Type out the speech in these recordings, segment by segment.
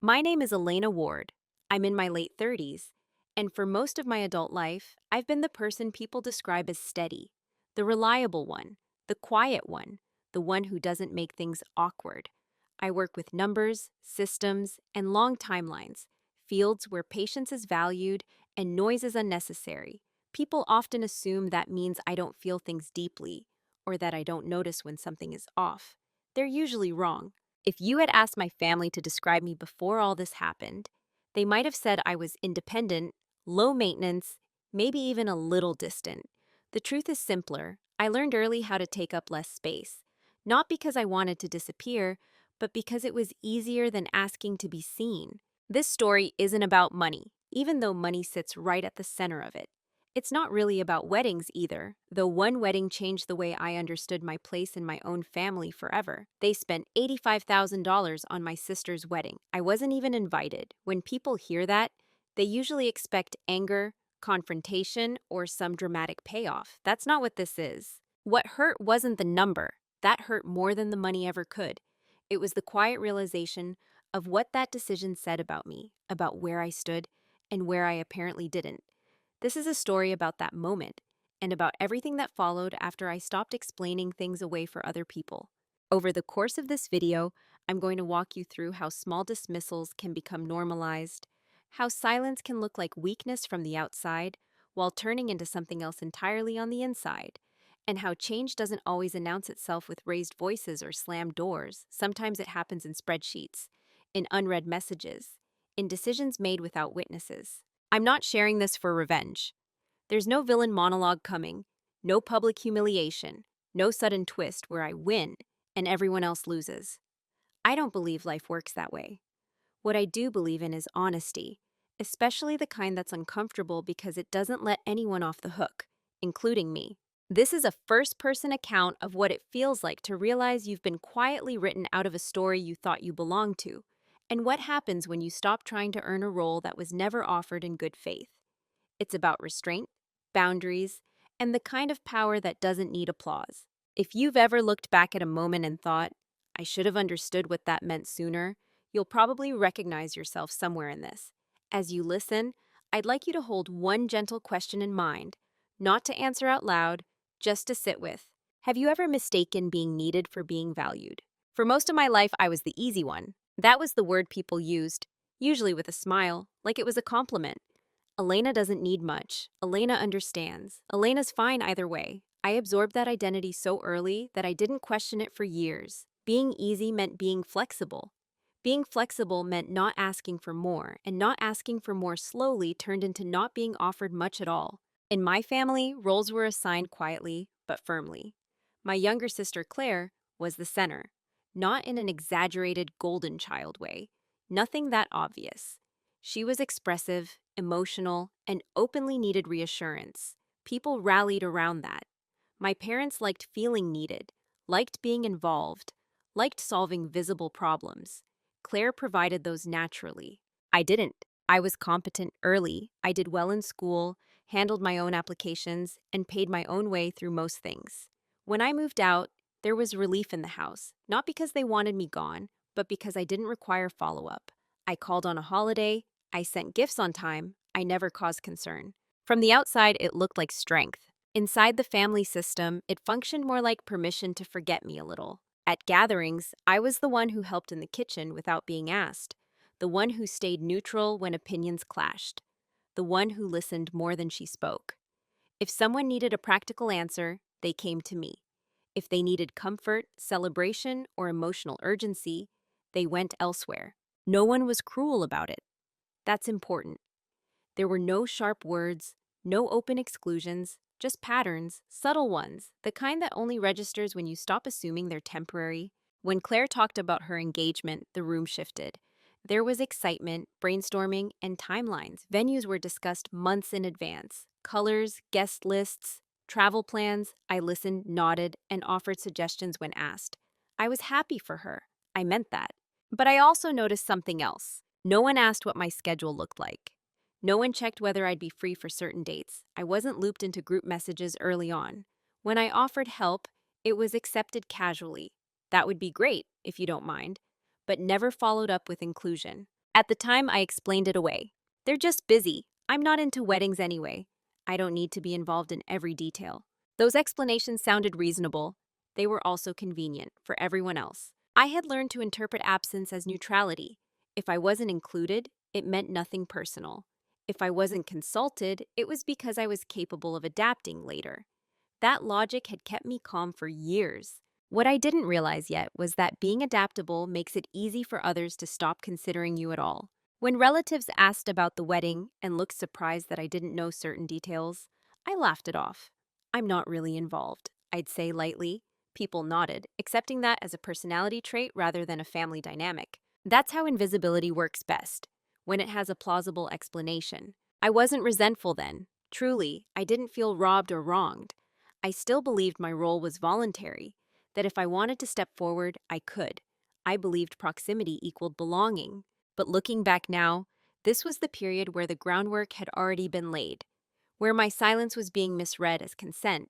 My name is Elena Ward. I'm in my late 30s, and for most of my adult life, I've been the person people describe as steady, the reliable one, the quiet one, the one who doesn't make things awkward. I work with numbers, systems, and long timelines, fields where patience is valued and noise is unnecessary. People often assume that means I don't feel things deeply or that I don't notice when something is off. They're usually wrong. If you had asked my family to describe me before all this happened, they might have said I was independent, low maintenance, maybe even a little distant. The truth is simpler. I learned early how to take up less space, not because I wanted to disappear, but because it was easier than asking to be seen. This story isn't about money, even though money sits right at the center of it. It's not really about weddings either, though one wedding changed the way I understood my place in my own family forever. They spent $85,000 on my sister's wedding. I wasn't even invited. When people hear that, they usually expect anger, confrontation, or some dramatic payoff. That's not what this is. What hurt wasn't the number. That hurt more than the money ever could. It was the quiet realization of what that decision said about me, about where I stood, and where I apparently didn't. This is a story about that moment and about everything that followed after I stopped explaining things away for other people. Over the course of this video, I'm going to walk you through how small dismissals can become normalized, how silence can look like weakness from the outside while turning into something else entirely on the inside, and how change doesn't always announce itself with raised voices or slammed doors. Sometimes it happens in spreadsheets, in unread messages, in decisions made without witnesses. I'm not sharing this for revenge. There's no villain monologue coming, no public humiliation, no sudden twist where I win and everyone else loses. I don't believe life works that way. What I do believe in is honesty, especially the kind that's uncomfortable because it doesn't let anyone off the hook, including me. This is a first-person account of what it feels like to realize you've been quietly written out of a story you thought you belonged to, and what happens when you stop trying to earn a role that was never offered in good faith. It's about restraint, boundaries, and the kind of power that doesn't need applause. If you've ever looked back at a moment and thought, I should have understood what that meant sooner, you'll probably recognize yourself somewhere in this. As you listen, I'd like you to hold one gentle question in mind, not to answer out loud, just to sit with. Have you ever mistaken being needed for being valued? For most of my life, I was the easy one. That was the word people used, usually with a smile, like it was a compliment. Elena doesn't need much. Elena understands. Elena's fine either way. I absorbed that identity so early that I didn't question it for years. Being easy meant being flexible. Being flexible meant not asking for more, and not asking for more slowly turned into not being offered much at all. In my family, roles were assigned quietly but firmly. My younger sister, Claire, was the center, not in an exaggerated golden child way, nothing that obvious. She was expressive, emotional, and openly needed reassurance. People rallied around that. My parents liked feeling needed, liked being involved, liked solving visible problems. Claire provided those naturally. I didn't. I was competent early. I did well in school, handled my own applications, and paid my own way through most things. When I moved out, there was relief in the house, not because they wanted me gone, but because I didn't require follow-up. I called on a holiday, I sent gifts on time, I never caused concern. From the outside, it looked like strength. Inside the family system, it functioned more like permission to forget me a little. At gatherings, I was the one who helped in the kitchen without being asked, the one who stayed neutral when opinions clashed, the one who listened more than she spoke. If someone needed a practical answer, they came to me. If they needed comfort, celebration, or emotional urgency, they went elsewhere. No one was cruel about it. That's important. There were no sharp words, no open exclusions, just patterns, subtle ones, the kind that only registers when you stop assuming they're temporary. When Claire talked about her engagement, the room shifted. There was excitement, brainstorming, and timelines. Venues were discussed months in advance. Colors, guest lists, travel plans. I listened, nodded, and offered suggestions when asked. I was happy for her. I meant that. But I also noticed something else. No one asked what my schedule looked like. No one checked whether I'd be free for certain dates. I wasn't looped into group messages early on. When I offered help, it was accepted casually. That would be great, if you don't mind, but never followed up with inclusion. At the time, I explained it away. They're just busy. I'm not into weddings anyway. I don't need to be involved in every detail. Those explanations sounded reasonable. They were also convenient for everyone else. I had learned to interpret absence as neutrality. If I wasn't included, it meant nothing personal. If I wasn't consulted, it was because I was capable of adapting later. That logic had kept me calm for years. What I didn't realize yet was that being adaptable makes it easy for others to stop considering you at all. When relatives asked about the wedding and looked surprised that I didn't know certain details, I laughed it off. I'm not really involved, I'd say lightly. People nodded, accepting that as a personality trait rather than a family dynamic. That's how invisibility works best, when it has a plausible explanation. I wasn't resentful then. Truly, I didn't feel robbed or wronged. I still believed my role was voluntary, that if I wanted to step forward, I could. I believed proximity equaled belonging. But looking back now, this was the period where the groundwork had already been laid, where my silence was being misread as consent,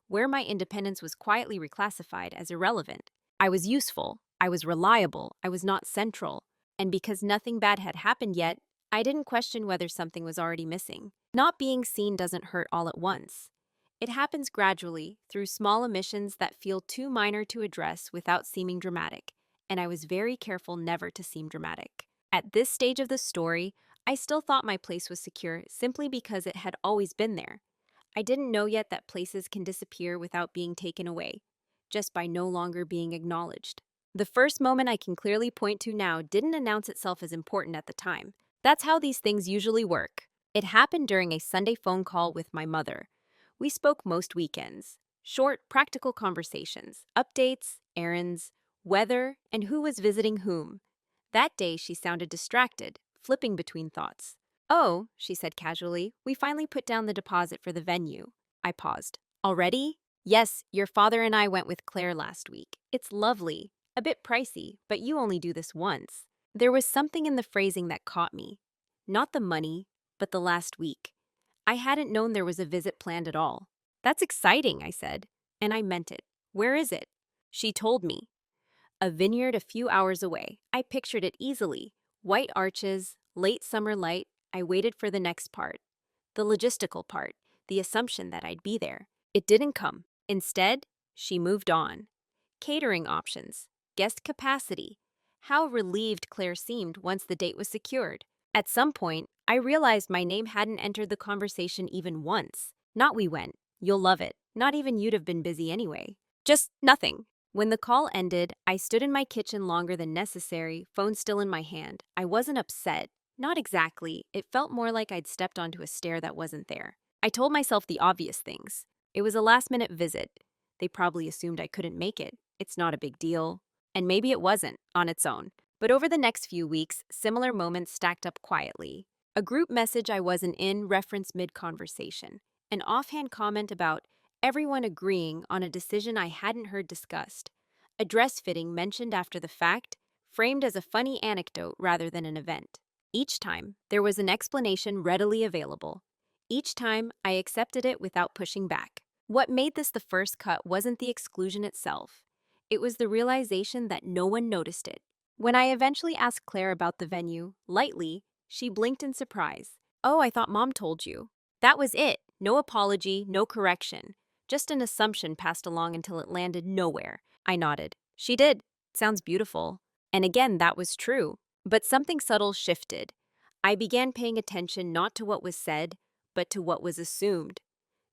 where my independence was quietly reclassified as irrelevant. I was useful, I was reliable, I was not central. And because nothing bad had happened yet, I didn't question whether something was already missing. Not being seen doesn't hurt all at once. It happens gradually, through small omissions that feel too minor to address without seeming dramatic, and I was very careful never to seem dramatic. At this stage of the story, I still thought my place was secure simply because it had always been there. I didn't know yet that places can disappear without being taken away, just by no longer being acknowledged. The first moment I can clearly point to now didn't announce itself as important at the time. That's how these things usually work. It happened during a Sunday phone call with my mother. We spoke most weekends. Short, practical conversations, updates, errands, weather, and who was visiting whom. That day she sounded distracted, flipping between thoughts. "Oh," she said casually, "we finally put down the deposit for the venue." I paused. "Already?" "Yes, your father and I went with Claire last week. It's lovely. A bit pricey, but you only do this once." There was something in the phrasing that caught me. Not the money, but the last week. I hadn't known there was a visit planned at all. "That's exciting," I said. And I meant it. "Where is it?" She told me. A vineyard a few hours away. I pictured it easily. White arches, late summer light. I waited for the next part. The logistical part, the assumption that I'd be there. It didn't come. Instead, she moved on. Catering options, guest capacity. How relieved Claire seemed once the date was secured. At some point, I realized my name hadn't entered the conversation even once. Not "we went, you'll love it." Not even "you'd have been busy anyway." Just nothing. When the call ended, I stood in my kitchen longer than necessary, phone still in my hand. I wasn't upset. Not exactly. It felt more like I'd stepped onto a stair that wasn't there. I told myself the obvious things. It was a last-minute visit. They probably assumed I couldn't make it. It's not a big deal. And maybe it wasn't, on its own. But over the next few weeks, similar moments stacked up quietly. A group message I wasn't in referenced mid-conversation. An offhand comment about everyone agreeing on a decision I hadn't heard discussed. A dress fitting mentioned after the fact, framed as a funny anecdote rather than an event. Each time, there was an explanation readily available. Each time, I accepted it without pushing back. What made this the first cut wasn't the exclusion itself. It was the realization that no one noticed it. When I eventually asked Claire about the venue, lightly, she blinked in surprise. "Oh, I thought Mom told you." That was it. No apology, no correction. Just an assumption passed along until it landed nowhere. I nodded. "She did. Sounds beautiful." And again, that was true. But something subtle shifted. I began paying attention not to what was said, but to what was assumed.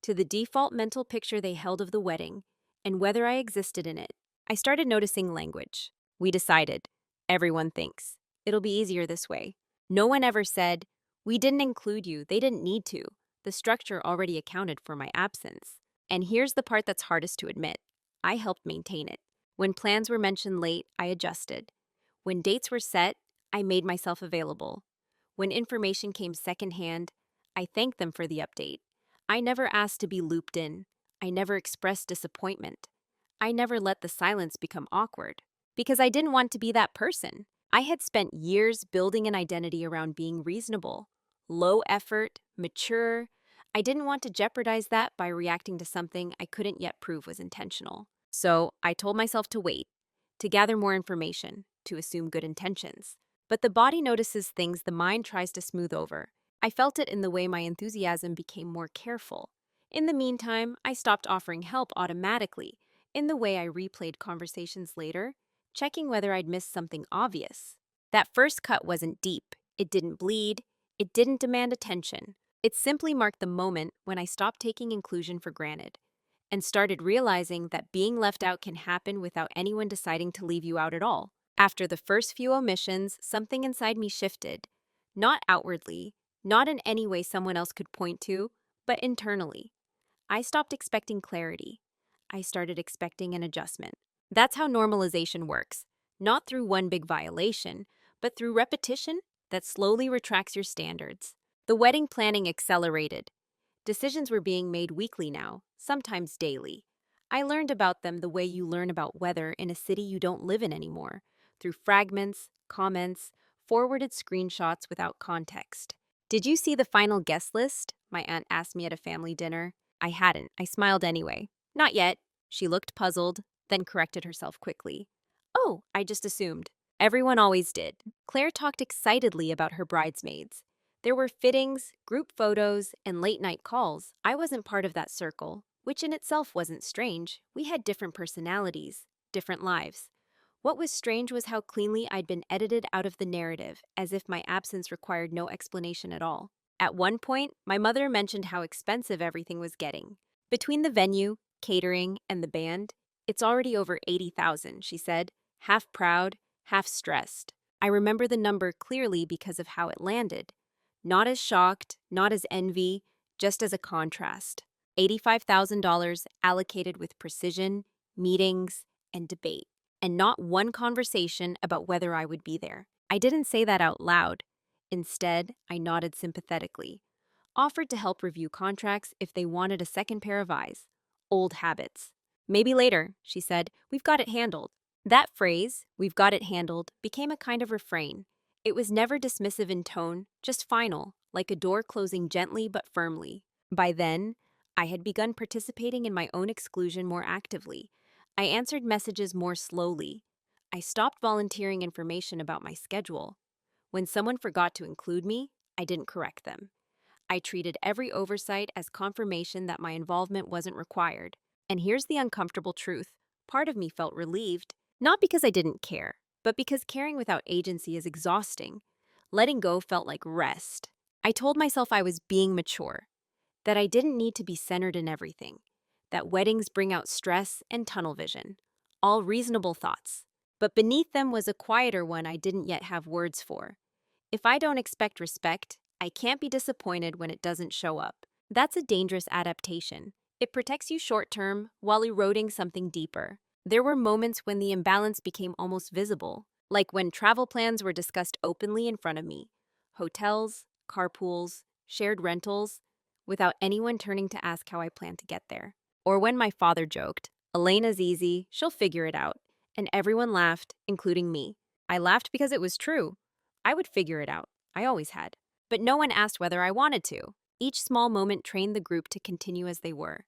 To the default mental picture they held of the wedding, and whether I existed in it. I started noticing language. "We decided." "Everyone thinks." "It'll be easier this way." No one ever said, "We didn't include you, they didn't need to." The structure already accounted for my absence. And here's the part that's hardest to admit. I helped maintain it. When plans were mentioned late, I adjusted. When dates were set, I made myself available. When information came secondhand, I thanked them for the update. I never asked to be looped in. I never expressed disappointment. I never let the silence become awkward. Because I didn't want to be that person. I had spent years building an identity around being reasonable, low effort, mature. I didn't want to jeopardize that by reacting to something I couldn't yet prove was intentional. So I told myself to wait, to gather more information, to assume good intentions. But the body notices things the mind tries to smooth over. I felt it in the way my enthusiasm became more careful. In the meantime, I stopped offering help automatically, in the way I replayed conversations later, checking whether I'd missed something obvious. That first cut wasn't deep, it didn't bleed, it didn't demand attention. It simply marked the moment when I stopped taking inclusion for granted and started realizing that being left out can happen without anyone deciding to leave you out at all. After the first few omissions, something inside me shifted. Not outwardly, not in any way someone else could point to, but internally. I stopped expecting clarity. I started expecting an adjustment. That's how normalization works. Not through one big violation, but through repetition that slowly retracts your standards. The wedding planning accelerated. Decisions were being made weekly now, sometimes daily. I learned about them the way you learn about weather in a city you don't live in anymore, through fragments, comments, forwarded screenshots without context. Did you see the final guest list? My aunt asked me at a family dinner. I hadn't. I smiled anyway. Not yet. She looked puzzled, then corrected herself quickly. Oh, I just assumed. Everyone always did. Claire talked excitedly about her bridesmaids. There were fittings, group photos, and late-night calls. I wasn't part of that circle, which in itself wasn't strange. We had different personalities, different lives. What was strange was how cleanly I'd been edited out of the narrative, as if my absence required no explanation at all. At one point, my mother mentioned how expensive everything was getting. Between the venue, catering, and the band, it's already over $80,000, she said, half proud, half stressed. I remember the number clearly because of how it landed. Not as shocked, not as envy, just as a contrast. $85,000 allocated with precision, meetings, and debate. And not one conversation about whether I would be there. I didn't say that out loud. Instead, I nodded sympathetically. Offered to help review contracts if they wanted a second pair of eyes. Old habits. Maybe later, she said, we've got it handled. That phrase, we've got it handled, became a kind of refrain. It was never dismissive in tone, just final, like a door closing gently but firmly. By then, I had begun participating in my own exclusion more actively. I answered messages more slowly. I stopped volunteering information about my schedule. When someone forgot to include me, I didn't correct them. I treated every oversight as confirmation that my involvement wasn't required. And here's the uncomfortable truth. Part of me felt relieved, not because I didn't care, but because caring without agency is exhausting. Letting go felt like rest. I told myself I was being mature, that I didn't need to be centered in everything, that weddings bring out stress and tunnel vision. All reasonable thoughts. But beneath them was a quieter one I didn't yet have words for. If I don't expect respect, I can't be disappointed when it doesn't show up. That's a dangerous adaptation. It protects you short-term while eroding something deeper. There were moments when the imbalance became almost visible, like when travel plans were discussed openly in front of me. Hotels, carpools, shared rentals, without anyone turning to ask how I planned to get there. Or when my father joked, Elena's easy, she'll figure it out. And everyone laughed, including me. I laughed because it was true. I would figure it out. I always had. But no one asked whether I wanted to. Each small moment trained the group to continue as they were.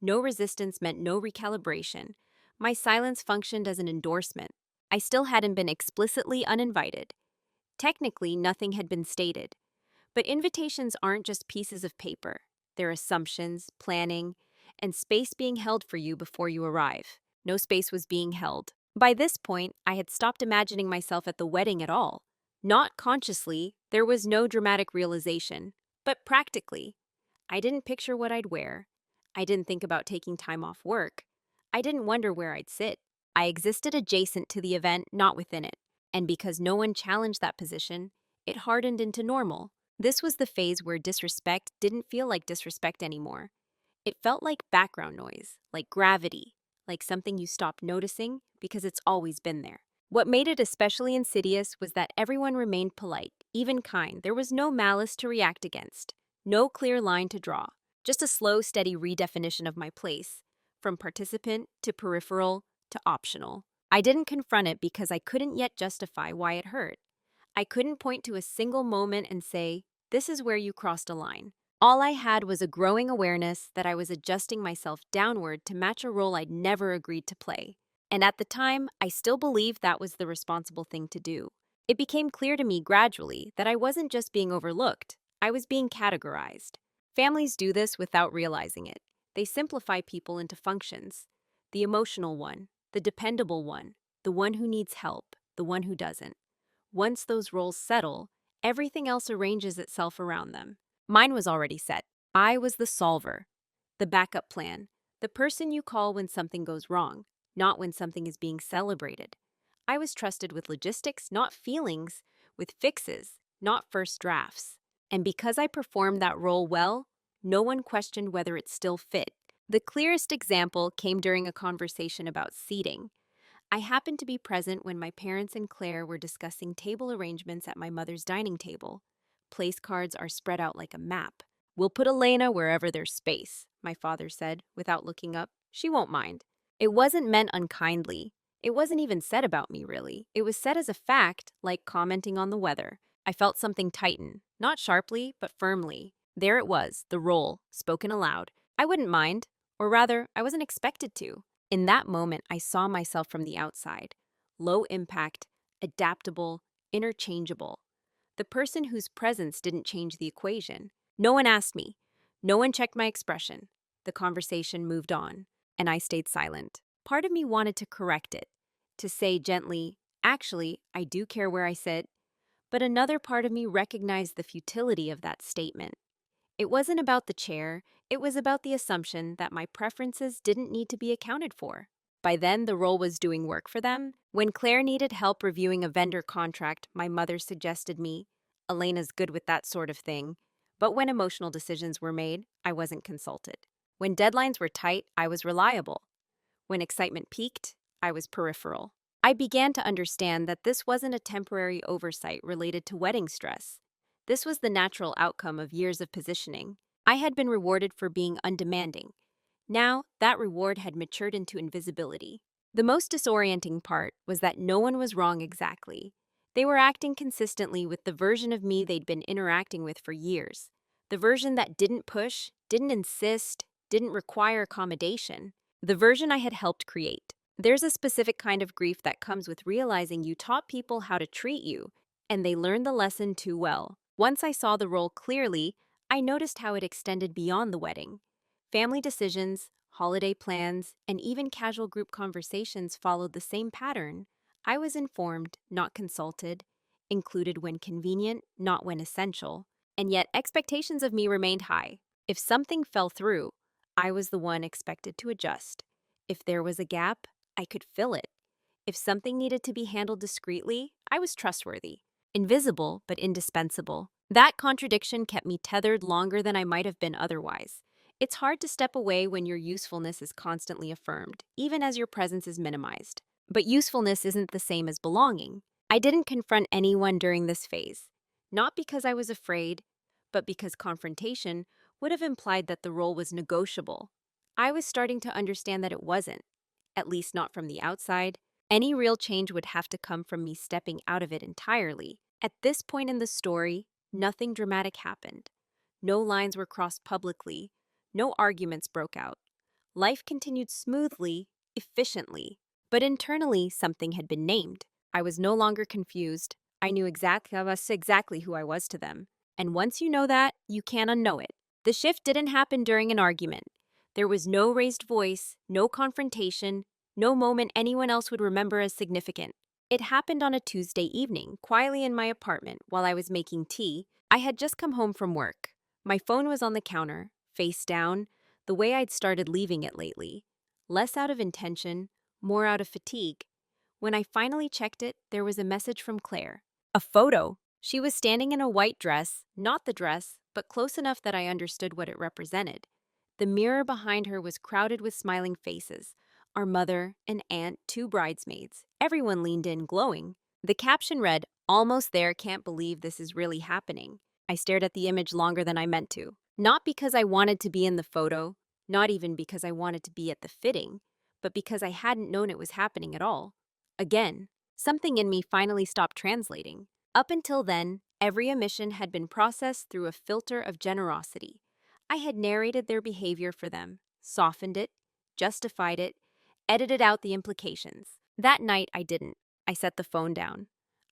No resistance meant no recalibration. My silence functioned as an endorsement. I still hadn't been explicitly uninvited. Technically, nothing had been stated. But invitations aren't just pieces of paper. They're assumptions, planning, and space being held for you before you arrive. No space was being held. By this point, I had stopped imagining myself at the wedding at all. Not consciously, there was no dramatic realization, but practically. I didn't picture what I'd wear. I didn't think about taking time off work. I didn't wonder where I'd sit. I existed adjacent to the event, not within it. And because no one challenged that position, it hardened into normal. This was the phase where disrespect didn't feel like disrespect anymore. It felt like background noise, like gravity, like something you stopped noticing because it's always been there. What made it especially insidious was that everyone remained polite, even kind. There was no malice to react against, no clear line to draw, just a slow, steady redefinition of my place, from participant to peripheral to optional. I didn't confront it because I couldn't yet justify why it hurt. I couldn't point to a single moment and say, this is where you crossed a line. All I had was a growing awareness that I was adjusting myself downward to match a role I'd never agreed to play. And at the time, I still believed that was the responsible thing to do. It became clear to me gradually that I wasn't just being overlooked, I was being categorized. Families do this without realizing it. They simplify people into functions: the emotional one, the dependable one, the one who needs help, the one who doesn't. Once those roles settle, everything else arranges itself around them. Mine was already set. I was the solver, the backup plan, the person you call when something goes wrong, not when something is being celebrated. I was trusted with logistics, not feelings, with fixes, not first drafts. And because I performed that role well, no one questioned whether it still fit. The clearest example came during a conversation about seating. I happened to be present when my parents and Claire were discussing table arrangements at my mother's dining table. Place cards are spread out like a map. "We'll put Elena wherever there's space," my father said, without looking up. "She won't mind." It wasn't meant unkindly. It wasn't even said about me, really. It was said as a fact, like commenting on the weather. I felt something tighten, not sharply, but firmly. There it was, the role, spoken aloud. I wouldn't mind, or rather, I wasn't expected to. In that moment, I saw myself from the outside. Low impact, adaptable, interchangeable. The person whose presence didn't change the equation. No one asked me. No one checked my expression. The conversation moved on, and I stayed silent. Part of me wanted to correct it, to say gently, "Actually, I do care where I sit." But another part of me recognized the futility of that statement. It wasn't about the chair, it was about the assumption that my preferences didn't need to be accounted for. By then, the role was doing work for them. When Claire needed help reviewing a vendor contract, my mother suggested me. "Elena's good with that sort of thing." But when emotional decisions were made, I wasn't consulted. When deadlines were tight, I was reliable. When excitement peaked, I was peripheral. I began to understand that this wasn't a temporary oversight related to wedding stress. This was the natural outcome of years of positioning. I had been rewarded for being undemanding. Now, that reward had matured into invisibility. The most disorienting part was that no one was wrong exactly. They were acting consistently with the version of me they'd been interacting with for years. The version that didn't push, didn't insist, didn't require accommodation. The version I had helped create. There's a specific kind of grief that comes with realizing you taught people how to treat you, and they learned the lesson too well. Once I saw the role clearly, I noticed how it extended beyond the wedding. Family decisions, holiday plans, and even casual group conversations followed the same pattern. I was informed, not consulted, included when convenient, not when essential, and yet expectations of me remained high. If something fell through, I was the one expected to adjust. If there was a gap, I could fill it. If something needed to be handled discreetly, I was trustworthy. Invisible, but indispensable. That contradiction kept me tethered longer than I might have been otherwise. It's hard to step away when your usefulness is constantly affirmed, even as your presence is minimized. But usefulness isn't the same as belonging. I didn't confront anyone during this phase, not because I was afraid, but because confrontation would have implied that the role was negotiable. I was starting to understand that it wasn't, at least not from the outside. Any real change would have to come from me stepping out of it entirely. At this point in the story, nothing dramatic happened. No lines were crossed publicly. No arguments broke out. Life continued smoothly, efficiently. But internally, something had been named. I was no longer confused. I knew exactly who I was to them. And once you know that, you can't unknow it. The shift didn't happen during an argument. There was no raised voice, no confrontation, no moment anyone else would remember as significant. It happened on a Tuesday evening, quietly in my apartment while I was making tea. I had just come home from work. My phone was on the counter, face down, the way I'd started leaving it lately. Less out of intention, more out of fatigue. When I finally checked it, there was a message from Claire. A photo. She was standing in a white dress, not the dress, but close enough that I understood what it represented. The mirror behind her was crowded with smiling faces. Our mother, an aunt, two bridesmaids. Everyone leaned in, glowing. The caption read, "Almost there, can't believe this is really happening." I stared at the image longer than I meant to. Not because I wanted to be in the photo, not even because I wanted to be at the fitting, but because I hadn't known it was happening at all. Again, something in me finally stopped translating. Up until then, every omission had been processed through a filter of generosity. I had narrated their behavior for them, softened it, justified it, edited out the implications. That night, I didn't. I set the phone down.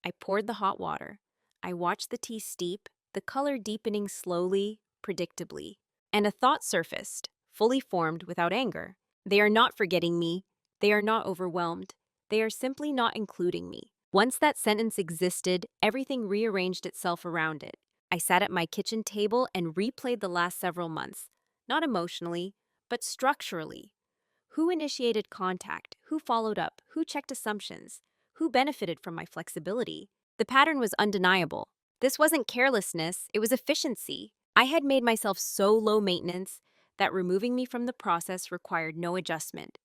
I poured the hot water. I watched the tea steep, the color deepening slowly, predictably. And a thought surfaced, fully formed without anger. They are not forgetting me. They are not overwhelmed. They are simply not including me. Once that sentence existed, everything rearranged itself around it. I sat at my kitchen table and replayed the last several months, not emotionally, but structurally. Who initiated contact? Who followed up? Who checked assumptions? Who benefited from my flexibility? The pattern was undeniable. This wasn't carelessness, it was efficiency. I had made myself so low maintenance that removing me from the process required no adjustment.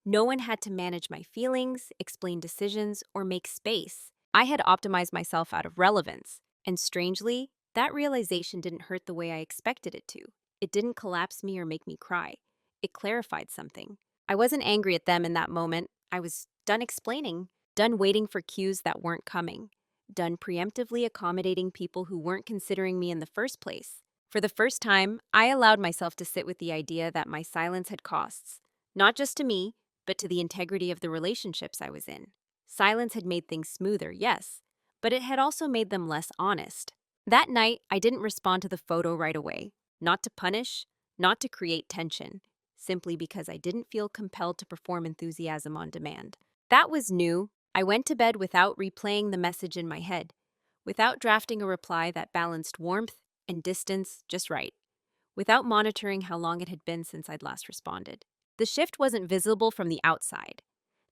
No one had to manage my feelings, explain decisions, or make space. I had optimized myself out of relevance. And strangely, that realization didn't hurt the way I expected it to. It didn't collapse me or make me cry. It clarified something. I wasn't angry at them in that moment. I was done explaining, done waiting for cues that weren't coming, done preemptively accommodating people who weren't considering me in the first place. For the first time, I allowed myself to sit with the idea that my silence had costs, not just to me, but to the integrity of the relationships I was in. Silence had made things smoother, yes, but it had also made them less honest. That night, I didn't respond to the photo right away, not to punish, not to create tension, simply because I didn't feel compelled to perform enthusiasm on demand. That was new. I went to bed without replaying the message in my head, without drafting a reply that balanced warmth and distance just right, without monitoring how long it had been since I'd last responded. The shift wasn't visible from the outside.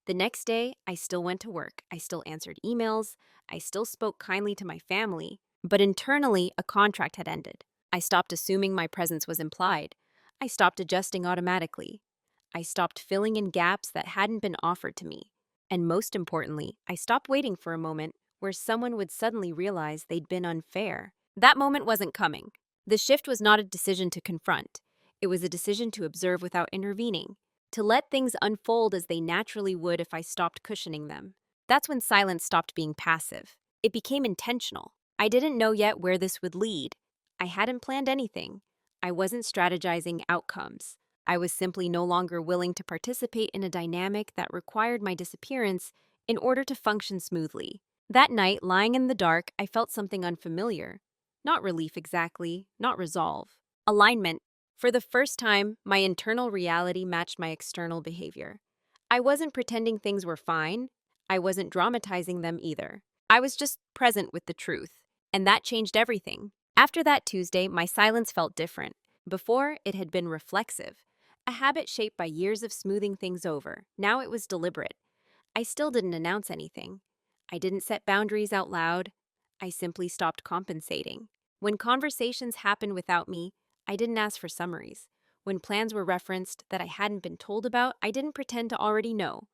The next day, I still went to work. I still answered emails. I still spoke kindly to my family. But internally, a contract had ended. I stopped assuming my presence was implied. I stopped adjusting automatically. I stopped filling in gaps that hadn't been offered to me. And most importantly, I stopped waiting for a moment where someone would suddenly realize they'd been unfair. That moment wasn't coming. The shift was not a decision to confront. It was a decision to observe without intervening, to let things unfold as they naturally would if I stopped cushioning them. That's when silence stopped being passive. It became intentional. I didn't know yet where this would lead. I hadn't planned anything. I wasn't strategizing outcomes. I was simply no longer willing to participate in a dynamic that required my disappearance in order to function smoothly. That night, lying in the dark, I felt something unfamiliar. Not relief exactly, not resolve. Alignment. For the first time, my internal reality matched my external behavior. I wasn't pretending things were fine. I wasn't dramatizing them either. I was just present with the truth. And that changed everything. After that Tuesday, my silence felt different. Before, it had been reflexive, a habit shaped by years of smoothing things over. Now it was deliberate. I still didn't announce anything. I didn't set boundaries out loud. I simply stopped compensating. When conversations happened without me, I didn't ask for summaries. When plans were referenced that I hadn't been told about, I didn't pretend to already know.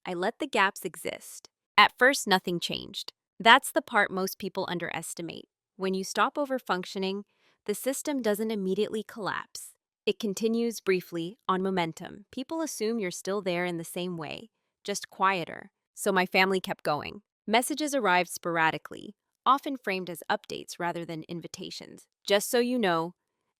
I let the gaps exist. At first, nothing changed. That's the part most people underestimate. When you stop overfunctioning, the system doesn't immediately collapse. It continues briefly, on momentum. People assume you're still there in the same way, just quieter. So my family kept going. Messages arrived sporadically, often framed as updates rather than invitations. Just so you know,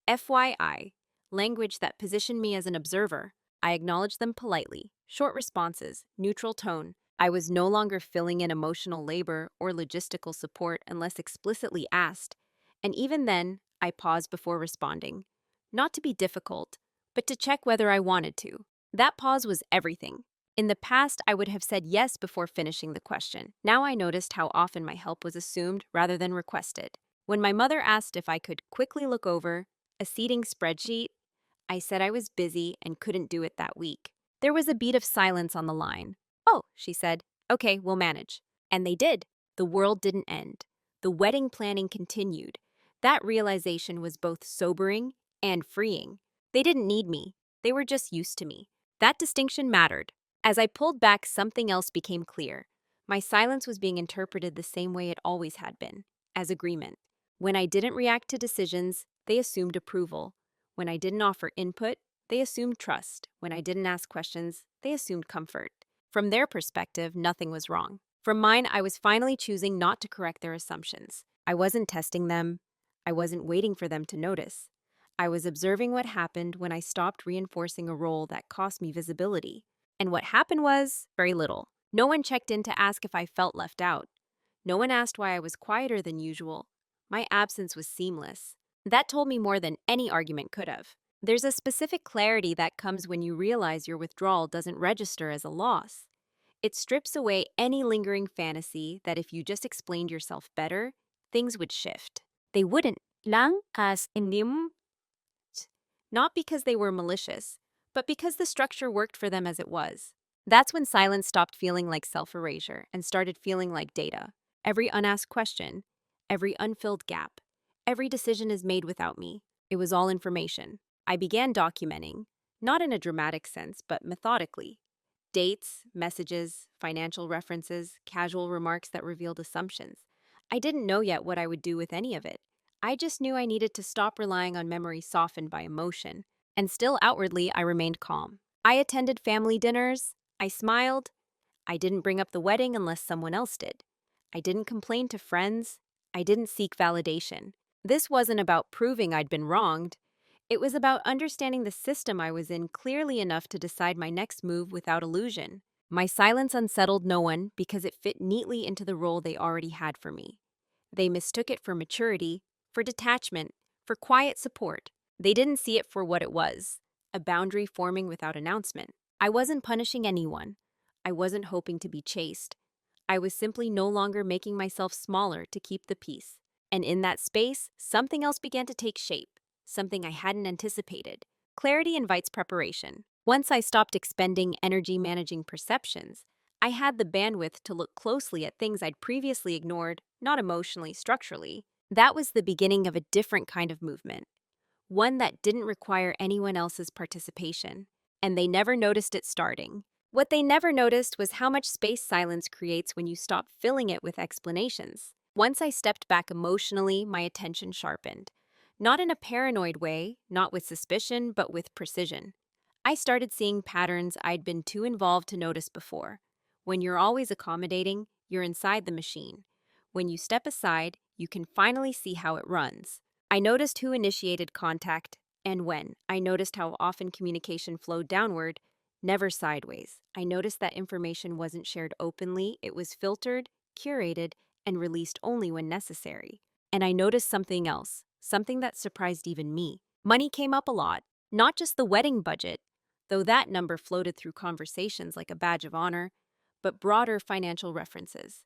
FYI, language that positioned me as an observer. I acknowledged them politely, short responses, neutral tone. I was no longer filling in emotional labor or logistical support unless explicitly asked. And even then, I paused before responding. Not to be difficult, but to check whether I wanted to. That pause was everything. In the past, I would have said yes before finishing the question. Now I noticed how often my help was assumed rather than requested. When my mother asked if I could quickly look over a seating spreadsheet, I said I was busy and couldn't do it that week. There was a beat of silence on the line. "Oh," she said. "Okay, we'll manage." And they did. The world didn't end. The wedding planning continued. That realization was both sobering and freeing. They didn't need me. They were just used to me. That distinction mattered. As I pulled back, something else became clear. My silence was being interpreted the same way it always had been, as agreement. When I didn't react to decisions, they assumed approval. When I didn't offer input, they assumed trust. When I didn't ask questions, they assumed comfort. From their perspective, nothing was wrong. From mine, I was finally choosing not to correct their assumptions. I wasn't testing them. I wasn't waiting for them to notice. I was observing what happened when I stopped reinforcing a role that cost me visibility. And what happened was very little. No one checked in to ask if I felt left out. No one asked why I was quieter than usual. My absence was seamless. That told me more than any argument could have. There's a specific clarity that comes when you realize your withdrawal doesn't register as a loss. It strips away any lingering fantasy that if you just explained yourself better, things would shift. They wouldn't. Lang kas indim. Not because they were malicious, but because the structure worked for them as it was. That's when silence stopped feeling like self-erasure and started feeling like data. Every unasked question, every unfilled gap, every decision is made without me. It was all information. I began documenting, not in a dramatic sense, but methodically. Dates, messages, financial references, casual remarks that revealed assumptions. I didn't know yet what I would do with any of it. I just knew I needed to stop relying on memory softened by emotion. And still outwardly, I remained calm. I attended family dinners. I smiled. I didn't bring up the wedding unless someone else did. I didn't complain to friends. I didn't seek validation. This wasn't about proving I'd been wronged. It was about understanding the system I was in clearly enough to decide my next move without illusion. My silence unsettled no one because it fit neatly into the role they already had for me. They mistook it for maturity, for detachment, for quiet support. They didn't see it for what it was, a boundary forming without announcement. I wasn't punishing anyone. I wasn't hoping to be chased. I was simply no longer making myself smaller to keep the peace. And in that space, something else began to take shape, something I hadn't anticipated. Clarity invites preparation. Once I stopped expending energy managing perceptions, I had the bandwidth to look closely at things I'd previously ignored, not emotionally, structurally. That was the beginning of a different kind of movement, one that didn't require anyone else's participation. And they never noticed it starting. What they never noticed was how much space silence creates when you stop filling it with explanations. Once I stepped back emotionally, my attention sharpened. Not in a paranoid way, not with suspicion, but with precision. I started seeing patterns I'd been too involved to notice before. When you're always accommodating, you're inside the machine. When you step aside, you can finally see how it runs. I noticed who initiated contact and when. I noticed how often communication flowed downward, never sideways. I noticed that information wasn't shared openly, it was filtered, curated, and released only when necessary. And I noticed something else, something that surprised even me. Money came up a lot, not just the wedding budget, though that number floated through conversations like a badge of honor, but broader financial references.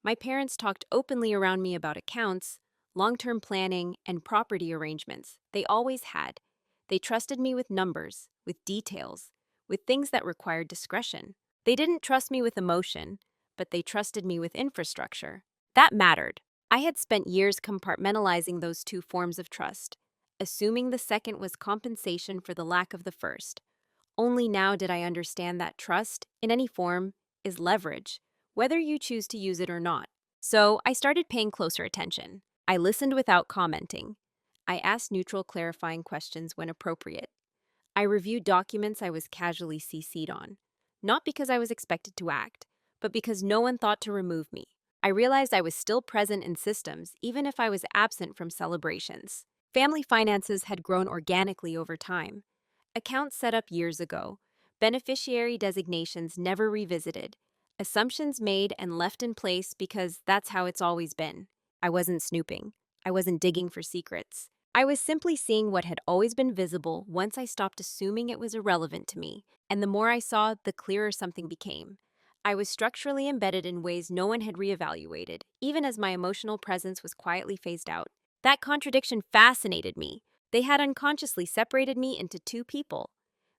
My parents talked openly around me about accounts, long-term planning, and property arrangements. They always had. They trusted me with numbers, with details, with things that required discretion. They didn't trust me with emotion, but they trusted me with infrastructure. That mattered. I had spent years compartmentalizing those two forms of trust, assuming the second was compensation for the lack of the first. Only now did I understand that trust, in any form, is leverage, whether you choose to use it or not. So I started paying closer attention. I listened without commenting. I asked neutral, clarifying questions when appropriate. I reviewed documents I was casually CC'd on, not because I was expected to act, but because no one thought to remove me. I realized I was still present in systems, even if I was absent from celebrations. Family finances had grown organically over time. Accounts set up years ago, beneficiary designations never revisited, assumptions made and left in place because that's how it's always been. I wasn't snooping. I wasn't digging for secrets. I was simply seeing what had always been visible once I stopped assuming it was irrelevant to me. And the more I saw, the clearer something became. I was structurally embedded in ways no one had reevaluated, even as my emotional presence was quietly phased out. That contradiction fascinated me. They had unconsciously separated me into two people.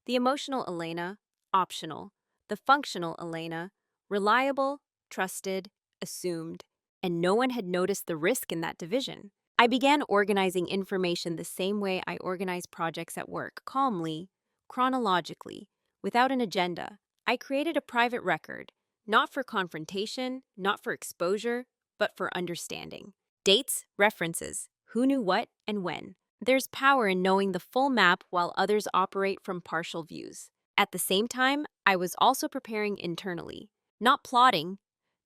The emotional Elena, optional. The functional Elena, reliable, trusted, assumed. And no one had noticed the risk in that division. I began organizing information the same way I organize projects at work, calmly, chronologically, without an agenda. I created a private record, not for confrontation, not for exposure, but for understanding. Dates, references, who knew what and when. There's power in knowing the full map while others operate from partial views. At the same time, I was also preparing internally, not plotting,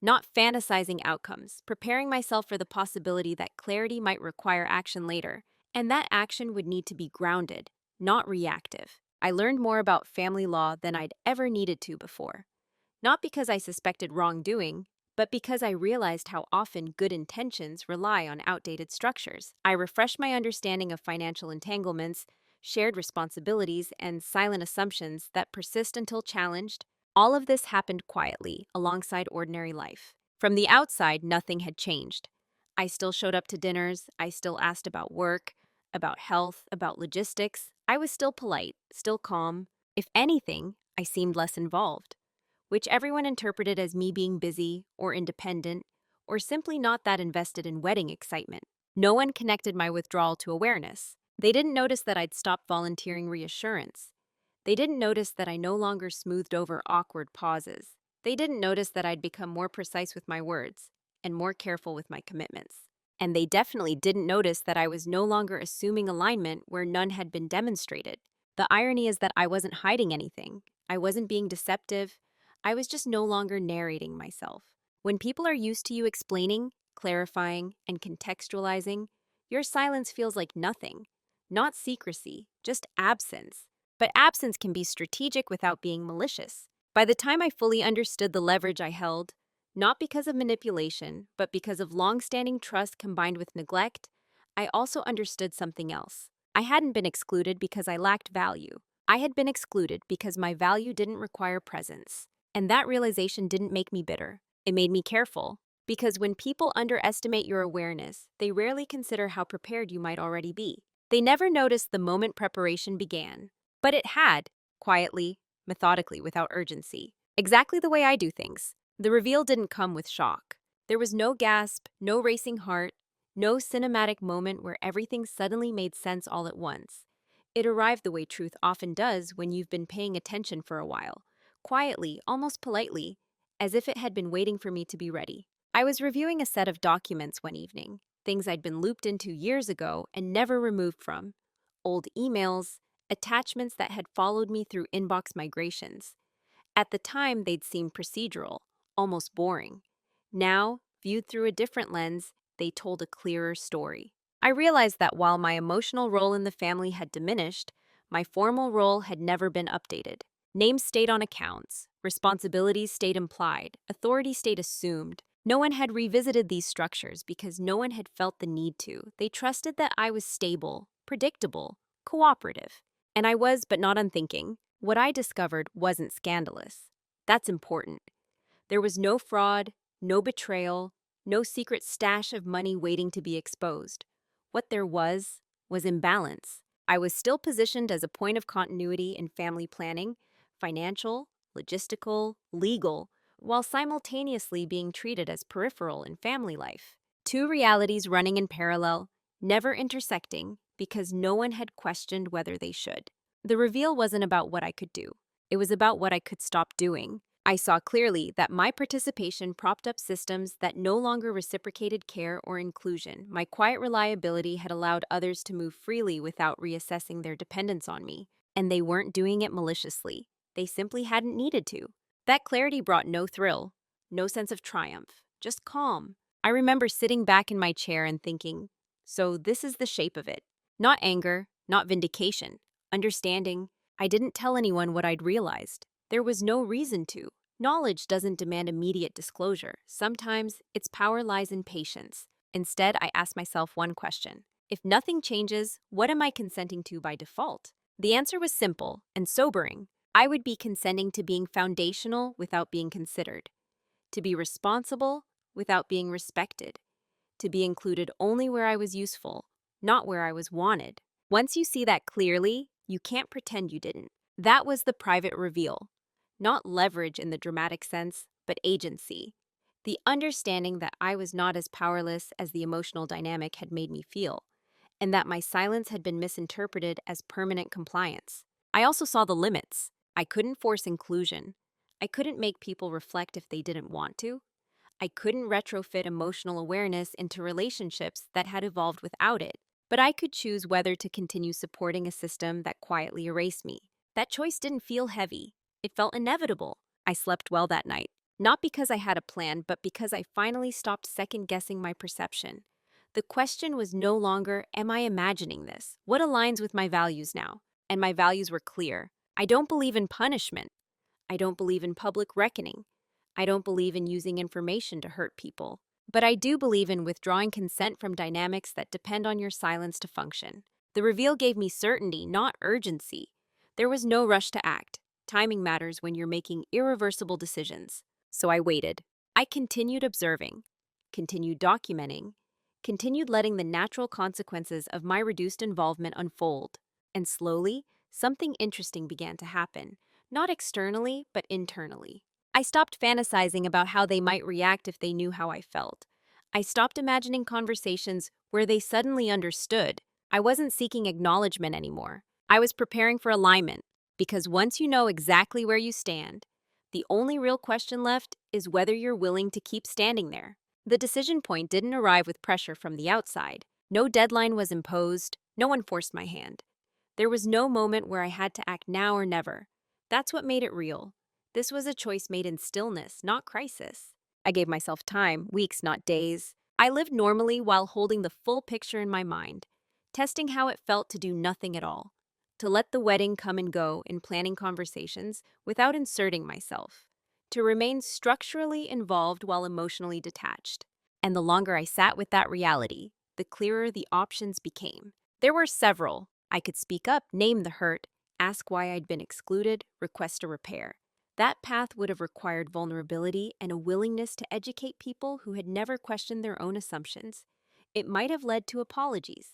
not fantasizing outcomes, preparing myself for the possibility that clarity might require action later, and that action would need to be grounded, not reactive. I learned more about family law than I'd ever needed to before. Not because I suspected wrongdoing, but because I realized how often good intentions rely on outdated structures. I refreshed my understanding of financial entanglements, shared responsibilities, and silent assumptions that persist until challenged. All of this happened quietly, alongside ordinary life. From the outside, nothing had changed. I still showed up to dinners, I still asked about work, about health, about logistics. I was still polite, still calm. If anything, I seemed less involved, which everyone interpreted as me being busy or independent or simply not that invested in wedding excitement. No one connected my withdrawal to awareness. They didn't notice that I'd stopped volunteering reassurance. They didn't notice that I no longer smoothed over awkward pauses. They didn't notice that I'd become more precise with my words and more careful with my commitments. And they definitely didn't notice that I was no longer assuming alignment where none had been demonstrated. The irony is that I wasn't hiding anything. I wasn't being deceptive. I was just no longer narrating myself. When people are used to you explaining, clarifying, and contextualizing, your silence feels like nothing. Not secrecy, just absence. But absence can be strategic without being malicious. By the time I fully understood the leverage I held, not because of manipulation, but because of long-standing trust combined with neglect, I also understood something else. I hadn't been excluded because I lacked value. I had been excluded because my value didn't require presence. And that realization didn't make me bitter. It made me careful. Because when people underestimate your awareness, they rarely consider how prepared you might already be. They never noticed the moment preparation began. But it had, quietly, methodically, without urgency. Exactly the way I do things. The reveal didn't come with shock. There was no gasp, no racing heart, no cinematic moment where everything suddenly made sense all at once. It arrived the way truth often does when you've been paying attention for a while, quietly, almost politely, as if it had been waiting for me to be ready. I was reviewing a set of documents one evening, things I'd been looped into years ago and never removed from. Old emails, attachments that had followed me through inbox migrations. At the time, they'd seemed procedural, almost boring. Now, viewed through a different lens, they told a clearer story. I realized that while my emotional role in the family had diminished, my formal role had never been updated. Names stayed on accounts, responsibilities stayed implied, authority stayed assumed. No one had revisited these structures because no one had felt the need to. They trusted that I was stable, predictable, cooperative. And I was, but not unthinking. What I discovered wasn't scandalous. That's important. There was no fraud, no betrayal, no secret stash of money waiting to be exposed. What there was imbalance. I was still positioned as a point of continuity in family planning, financial, logistical, legal, while simultaneously being treated as peripheral in family life. Two realities running in parallel, never intersecting, because no one had questioned whether they should. The reveal wasn't about what I could do. It was about what I could stop doing. I saw clearly that my participation propped up systems that no longer reciprocated care or inclusion. My quiet reliability had allowed others to move freely without reassessing their dependence on me. And they weren't doing it maliciously. They simply hadn't needed to. That clarity brought no thrill, no sense of triumph, just calm. I remember sitting back in my chair and thinking, so this is the shape of it. Not anger, not vindication. Understanding. I didn't tell anyone what I'd realized. There was no reason to. Knowledge doesn't demand immediate disclosure. Sometimes its power lies in patience. Instead, I asked myself one question. If nothing changes, what am I consenting to by default? The answer was simple and sobering. I would be consenting to being foundational without being considered, to be responsible without being respected, to be included only where I was useful, not where I was wanted. Once you see that clearly, you can't pretend you didn't. That was the private reveal. Not leverage in the dramatic sense, but agency. The understanding that I was not as powerless as the emotional dynamic had made me feel, and that my silence had been misinterpreted as permanent compliance. I also saw the limits. I couldn't force inclusion. I couldn't make people reflect if they didn't want to. I couldn't retrofit emotional awareness into relationships that had evolved without it. But I could choose whether to continue supporting a system that quietly erased me. That choice didn't feel heavy. It felt inevitable. I slept well that night, not because I had a plan, but because I finally stopped second-guessing my perception. The question was no longer, am I imagining this? What aligns with my values now? And my values were clear. I don't believe in punishment. I don't believe in public reckoning. I don't believe in using information to hurt people. But I do believe in withdrawing consent from dynamics that depend on your silence to function. The reveal gave me certainty, not urgency. There was no rush to act. Timing matters when you're making irreversible decisions. So I waited. I continued observing, continued documenting, continued letting the natural consequences of my reduced involvement unfold. And slowly, something interesting began to happen, not externally, but internally. I stopped fantasizing about how they might react if they knew how I felt. I stopped imagining conversations where they suddenly understood. I wasn't seeking acknowledgement anymore. I was preparing for alignment, because once you know exactly where you stand, the only real question left is whether you're willing to keep standing there. The decision point didn't arrive with pressure from the outside. No deadline was imposed. No one forced my hand. There was no moment where I had to act now or never. That's what made it real. This was a choice made in stillness, not crisis. I gave myself time, weeks, not days. I lived normally while holding the full picture in my mind, testing how it felt to do nothing at all, to let the wedding come and go in planning conversations without inserting myself, to remain structurally involved while emotionally detached. And the longer I sat with that reality, the clearer the options became. There were several. I could speak up, name the hurt, ask why I'd been excluded, request a repair. That path would have required vulnerability and a willingness to educate people who had never questioned their own assumptions. It might have led to apologies.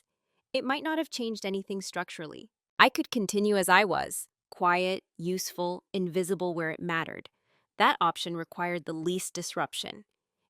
It might not have changed anything structurally. I could continue as I was, quiet, useful, invisible where it mattered. That option required the least disruption.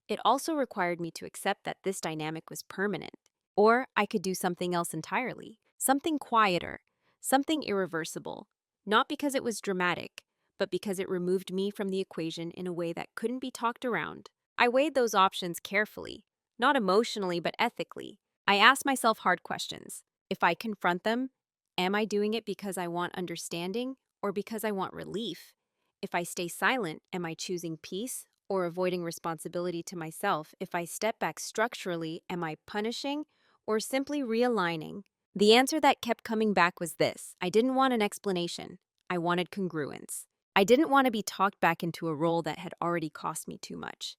It also required me to accept that this dynamic was permanent. Or I could do something else entirely, something quieter, something irreversible, not because it was dramatic, but because it removed me from the equation in a way that couldn't be talked around. I weighed those options carefully, not emotionally, but ethically. I asked myself hard questions. If I confront them, am I doing it because I want understanding or because I want relief? If I stay silent, am I choosing peace or avoiding responsibility to myself? If I step back structurally, am I punishing or simply realigning? The answer that kept coming back was this: I didn't want an explanation. I wanted congruence. I didn't want to be talked back into a role that had already cost me too much.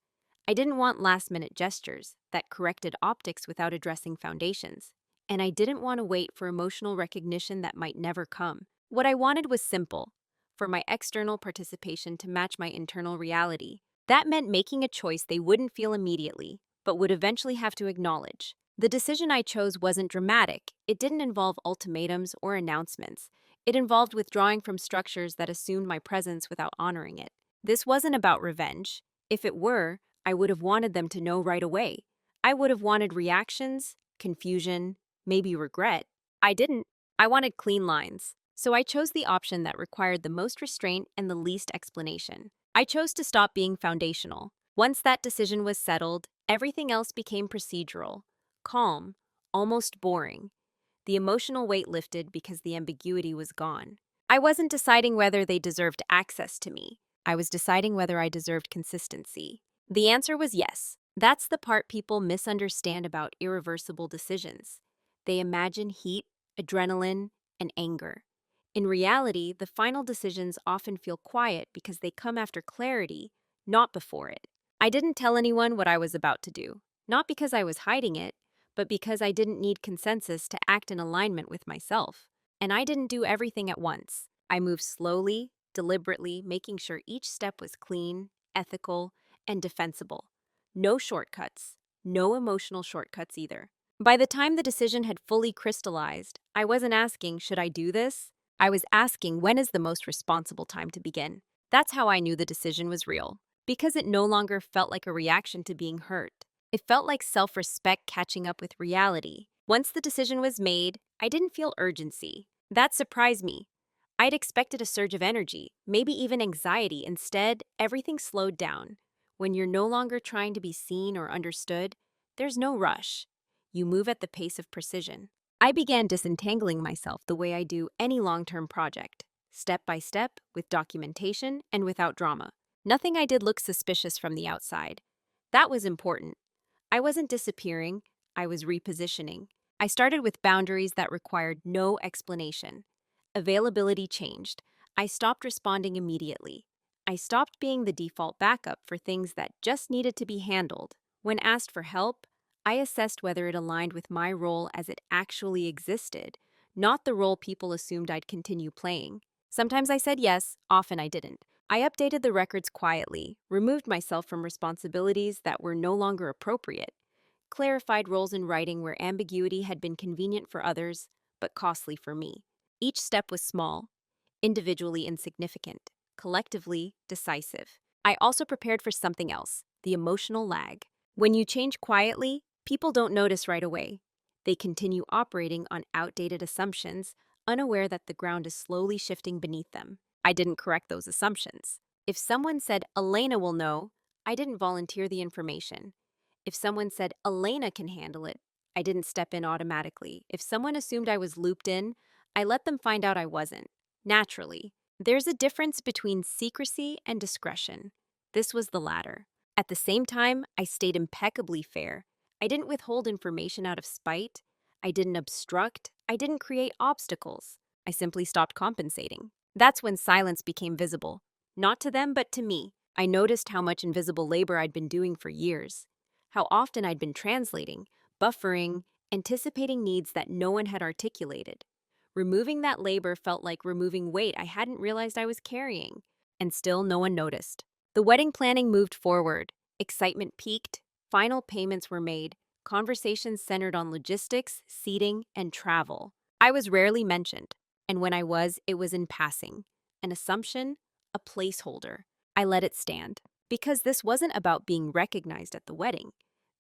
I didn't want last-minute gestures that corrected optics without addressing foundations. And I didn't want to wait for emotional recognition that might never come. What I wanted was simple: for my external participation to match my internal reality. That meant making a choice they wouldn't feel immediately, but would eventually have to acknowledge. The decision I chose wasn't dramatic. It didn't involve ultimatums or announcements. It involved withdrawing from structures that assumed my presence without honoring it. This wasn't about revenge. If it were, I would have wanted them to know right away. I would have wanted reactions, confusion, maybe regret. I didn't. I wanted clean lines. So I chose the option that required the most restraint and the least explanation. I chose to stop being foundational. Once that decision was settled, everything else became procedural, calm, almost boring. The emotional weight lifted because the ambiguity was gone. I wasn't deciding whether they deserved access to me. I was deciding whether I deserved consistency. The answer was yes. That's the part people misunderstand about irreversible decisions. They imagine heat, adrenaline, and anger. In reality, the final decisions often feel quiet because they come after clarity, not before it. I didn't tell anyone what I was about to do, not because I was hiding it, but because I didn't need consensus to act in alignment with myself. And I didn't do everything at once. I moved slowly, deliberately, making sure each step was clean, ethical, and defensible. No shortcuts, no emotional shortcuts either. By the time the decision had fully crystallized, I wasn't asking, should I do this? I was asking, when is the most responsible time to begin? That's how I knew the decision was real, because it no longer felt like a reaction to being hurt. It felt like self-respect catching up with reality. Once the decision was made, I didn't feel urgency. That surprised me. I'd expected a surge of energy, maybe even anxiety. Instead, everything slowed down. When you're no longer trying to be seen or understood, there's no rush. You move at the pace of precision. I began disentangling myself the way I do any long-term project, step by step, with documentation and without drama. Nothing I did looked suspicious from the outside. That was important. I wasn't disappearing, I was repositioning. I started with boundaries that required no explanation. Availability changed. I stopped responding immediately. I stopped being the default backup for things that just needed to be handled. When asked for help, I assessed whether it aligned with my role as it actually existed, not the role people assumed I'd continue playing. Sometimes I said yes, often I didn't. I updated the records quietly, removed myself from responsibilities that were no longer appropriate, clarified roles in writing where ambiguity had been convenient for others, but costly for me. Each step was small, individually insignificant, collectively decisive. I also prepared for something else, the emotional lag. When you change quietly, people don't notice right away. They continue operating on outdated assumptions, unaware that the ground is slowly shifting beneath them. I didn't correct those assumptions. If someone said, Elena will know, I didn't volunteer the information. If someone said, Elena can handle it, I didn't step in automatically. If someone assumed I was looped in, I let them find out I wasn't. Naturally. There's a difference between secrecy and discretion. This was the latter. At the same time, I stayed impeccably fair. I didn't withhold information out of spite. I didn't obstruct. I didn't create obstacles. I simply stopped compensating. That's when silence became visible. Not to them, but to me. I noticed how much invisible labor I'd been doing for years. How often I'd been translating, buffering, anticipating needs that no one had articulated. Removing that labor felt like removing weight I hadn't realized I was carrying. And still, no one noticed. The wedding planning moved forward. Excitement peaked. Final payments were made. Conversations centered on logistics, seating, and travel. I was rarely mentioned. And when I was, it was in passing. An assumption, a placeholder. I let it stand. Because this wasn't about being recognized at the wedding.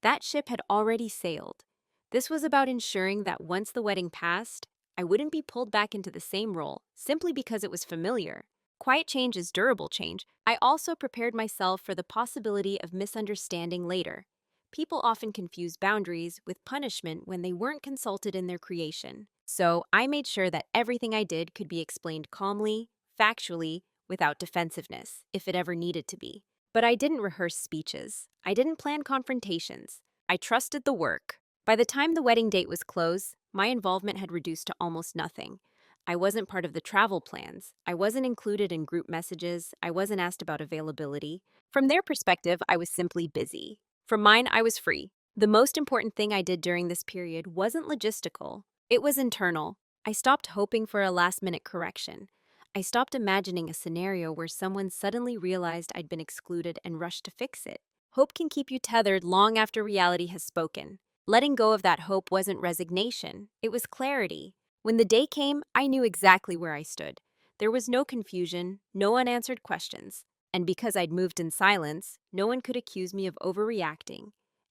That ship had already sailed. This was about ensuring that once the wedding passed, I wouldn't be pulled back into the same role simply because it was familiar. Quiet change is durable change. I also prepared myself for the possibility of misunderstanding later. People often confuse boundaries with punishment when they weren't consulted in their creation. So I made sure that everything I did could be explained calmly, factually, without defensiveness, if it ever needed to be. But I didn't rehearse speeches. I didn't plan confrontations. I trusted the work. By the time the wedding date was close, my involvement had reduced to almost nothing. I wasn't part of the travel plans. I wasn't included in group messages. I wasn't asked about availability. From their perspective, I was simply busy. From mine, I was free. The most important thing I did during this period wasn't logistical. It was internal. I stopped hoping for a last-minute correction. I stopped imagining a scenario where someone suddenly realized I'd been excluded and rushed to fix it. Hope can keep you tethered long after reality has spoken. Letting go of that hope wasn't resignation, it was clarity. When the day came, I knew exactly where I stood. There was no confusion, no unanswered questions. And because I'd moved in silence, no one could accuse me of overreacting,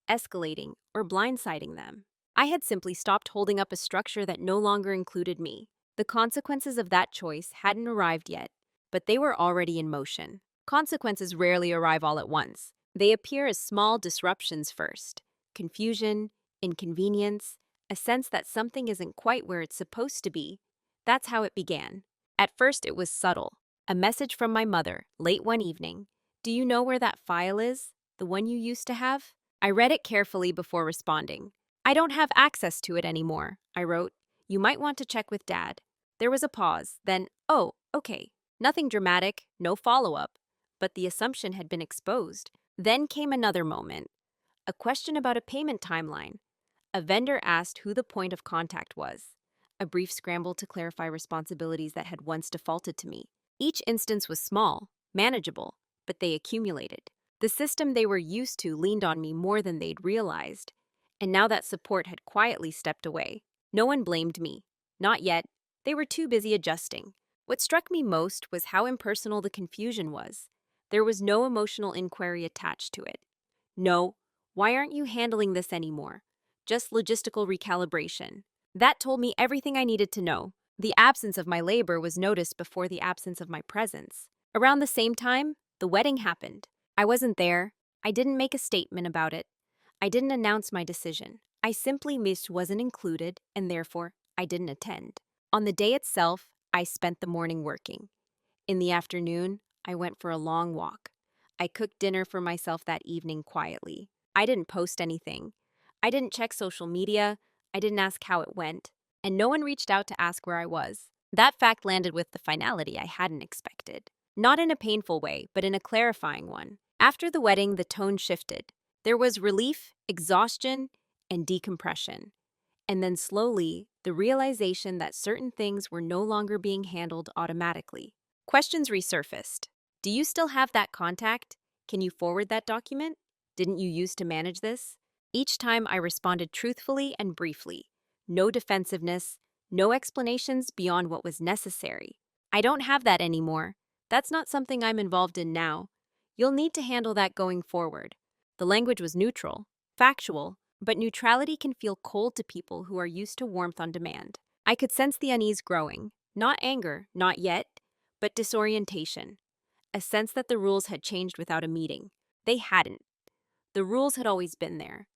escalating, or blindsiding them. I had simply stopped holding up a structure that no longer included me. The consequences of that choice hadn't arrived yet, but they were already in motion. Consequences rarely arrive all at once. They appear as small disruptions first. Confusion, inconvenience, a sense that something isn't quite where it's supposed to be. That's how it began. At first, it was subtle. A message from my mother, late one evening. Do you know where that file is? The one you used to have? I read it carefully before responding. I don't have access to it anymore, I wrote. You might want to check with Dad. There was a pause, then, oh, okay. Nothing dramatic, no follow-up. But the assumption had been exposed. Then came another moment. A question about a payment timeline. A vendor asked who the point of contact was. A brief scramble to clarify responsibilities that had once defaulted to me. Each instance was small, manageable, but they accumulated. The system they were used to leaned on me more than they'd realized. And now that support had quietly stepped away. No one blamed me. Not yet. They were too busy adjusting. What struck me most was how impersonal the confusion was. There was no emotional inquiry attached to it. No, why aren't you handling this anymore? Just logistical recalibration. That told me everything I needed to know. The absence of my labor was noticed before the absence of my presence. Around the same time, the wedding happened. I wasn't there. I didn't make a statement about it. I didn't announce my decision. I simply wasn't included, and therefore, I didn't attend. On the day itself, I spent the morning working. In the afternoon, I went for a long walk. I cooked dinner for myself that evening quietly. I didn't post anything. I didn't check social media. I didn't ask how it went. And no one reached out to ask where I was. That fact landed with the finality I hadn't expected. Not in a painful way, but in a clarifying one. After the wedding, the tone shifted. There was relief, exhaustion, and decompression. And then slowly, the realization that certain things were no longer being handled automatically. Questions resurfaced. Do you still have that contact? Can you forward that document? Didn't you use to manage this? Each time I responded truthfully and briefly. No defensiveness, no explanations beyond what was necessary. I don't have that anymore. That's not something I'm involved in now. You'll need to handle that going forward. The language was neutral, factual, but neutrality can feel cold to people who are used to warmth on demand. I could sense the unease growing. Not anger, not yet, but disorientation. A sense that the rules had changed without a meeting. They hadn't. The rules had always been there.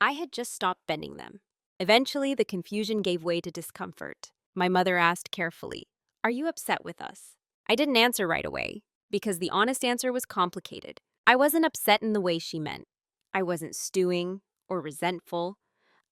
I had just stopped bending them. Eventually, the confusion gave way to discomfort. My mother asked carefully, "Are you upset with us?" I didn't answer right away, because the honest answer was complicated. I wasn't upset in the way she meant. I wasn't stewing or resentful.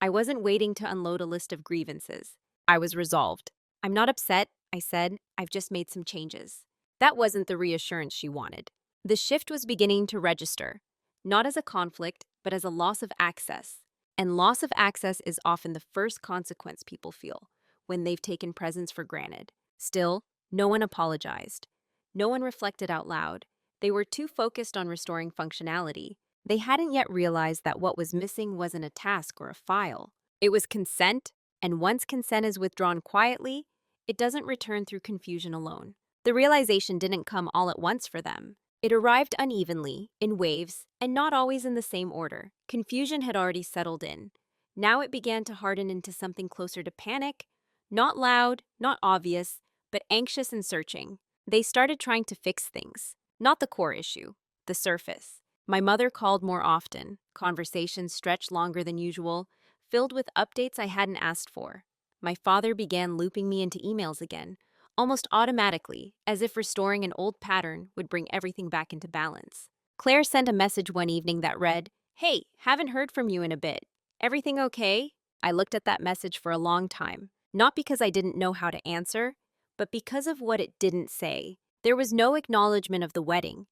I wasn't waiting to unload a list of grievances. I was resolved. "I'm not upset," I said. "I've just made some changes." That wasn't the reassurance she wanted. The shift was beginning to register, not as a conflict, but as a loss of access. And loss of access is often the first consequence people feel when they've taken presence for granted. Still, no one apologized. No one reflected out loud. They were too focused on restoring functionality. They hadn't yet realized that what was missing wasn't a task or a file. It was consent, and once consent is withdrawn quietly, it doesn't return through confusion alone. The realization didn't come all at once for them. It arrived unevenly, in waves, and not always in the same order. Confusion had already settled in. Now it began to harden into something closer to panic, not loud, not obvious, but anxious and searching. They started trying to fix things, not the core issue, the surface. My mother called more often. Conversations stretched longer than usual, filled with updates I hadn't asked for. My father began looping me into emails again, almost automatically, as if restoring an old pattern would bring everything back into balance. Claire sent a message one evening that read, "Hey, haven't heard from you in a bit. Everything okay?" I looked at that message for a long time, not because I didn't know how to answer, but because of what it didn't say. There was no acknowledgement of the wedding,